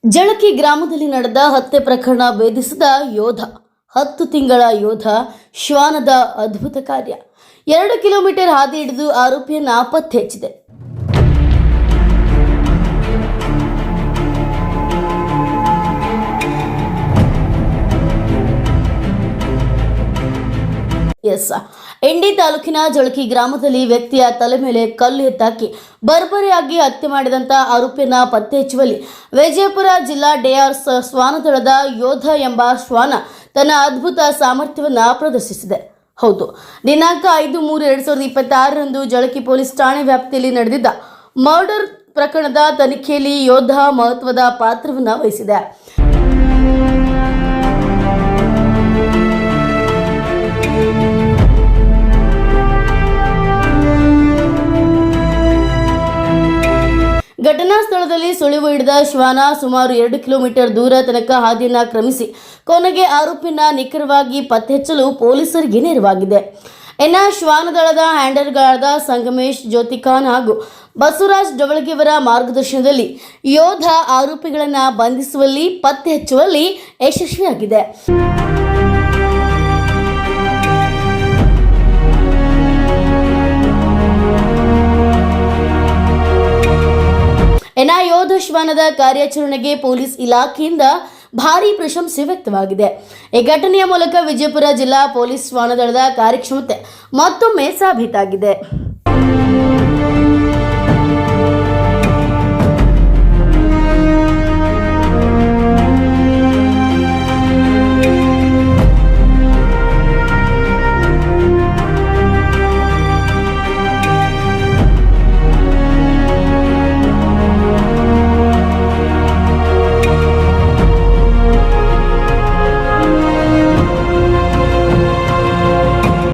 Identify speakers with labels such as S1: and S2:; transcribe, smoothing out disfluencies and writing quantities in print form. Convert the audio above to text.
S1: ಜಳಕಿ ಗ್ರಾಮದಲ್ಲಿ ನಡೆದ ಹತ್ಯೆ ಪ್ರಕರಣ ಭೇದಿಸಿದ ಯೋಧ 10 ತಿಂಗಳ ಯೋಧ ಶ್ವಾನದ ಅದ್ಭುತ ಕಾರ್ಯ 2 ಕಿಲೋಮೀಟರ್ ಹಾದಿ ಹಿಡಿದು ಆರೋಪಿಯನ್ನ ಪತ್ತೆ ಹಚ್ಚಿದೆ. ಇಂಡಿ ತಾಲೂಕಿನ ಜಳಕಿ ಗ್ರಾಮದಲ್ಲಿ ವ್ಯಕ್ತಿಯ ತಲೆ ಮೇಲೆ ಕಲ್ಲು ಎತ್ತಾಕಿ ಬರ್ಬರಿಯಾಗಿ ಹತ್ಯೆ ಮಾಡಿದಂತ ಆರೋಪಿಯನ್ನ ಪತ್ತೆ ಹಚ್ಚುವಲ್ಲಿ ವಿಜಯಪುರ ಜಿಲ್ಲಾ ಡಿಆರ್ಎಸ್ ಶ್ವಾನದಳದ ಯೋಧ ಎಂಬ ಶ್ವಾನ ತನ್ನ ಅದ್ಭುತ ಸಾಮರ್ಥ್ಯವನ್ನ ಪ್ರದರ್ಶಿಸಿದೆ. ಹೌದು, ದಿನಾಂಕ 5/3/2026ರಂದು ಜಳಕಿ ಪೊಲೀಸ್ ಠಾಣೆ ವ್ಯಾಪ್ತಿಯಲ್ಲಿ ನಡೆದಿದ್ದ ಮರ್ಡರ್ ಪ್ರಕರಣದ ತನಿಖೆಯಲ್ಲಿ ಯೋಧ ಮಹತ್ವದ ಪಾತ್ರವನ್ನು ವಹಿಸಿದೆ. ಘಟನಾ ಸ್ಥಳದಲ್ಲಿ ಸುಳಿವು ಹಿಡಿದ ಶ್ವಾನ ಸುಮಾರು 2 ಕಿಲೋಮೀಟರ್ ದೂರ ತನಕ ಹಾದಿಯನ್ನ ಕ್ರಮಿಸಿ ಕೊನೆಗೆ ಆರೋಪಿಯನ್ನ ನಿಖರವಾಗಿ ಪತ್ತೆ ಹಚ್ಚಲು ಪೊಲೀಸರಿಗೆ ನೆರವಾಗಿದೆ. ಇನ್ನು ಶ್ವಾನದಳದ ಹ್ಯಾಂಡಲ್ಗಳಾದ ಸಂಗಮೇಶ್ ಜ್ಯೋತಿಖಾನ್ ಹಾಗೂ ಬಸವರಾಜ್ ಡವಳಗಿಯವರ ಮಾರ್ಗದರ್ಶನದಲ್ಲಿ ಯೋಧ ಆರೋಪಿಗಳನ್ನು ಬಂಧಿಸುವಲ್ಲಿ ಪತ್ತೆ ಹಚ್ಚುವಲ್ಲಿ ಯಶಸ್ವಿಯಾಗಿದೆ. ಯೋಧ ಶ್ವಾನದ ಕಾರ್ಯಾಚರಣೆಗೆ ಪೊಲೀಸ್ ಇಲಾಖೆಯಿಂದ ಭಾರೀ ಪ್ರಶಂಸೆ ವ್ಯಕ್ತವಾಗಿದೆ. ಈ ಘಟನೆಯ ಮೂಲಕ ವಿಜಯಪುರ ಜಿಲ್ಲಾ ಪೊಲೀಸ್ ಶ್ವಾನದಳದ ಕಾರ್ಯಕ್ಷಮತೆ ಮತ್ತೊಮ್ಮೆ ಸಾಬೀತಾಗಿದೆ.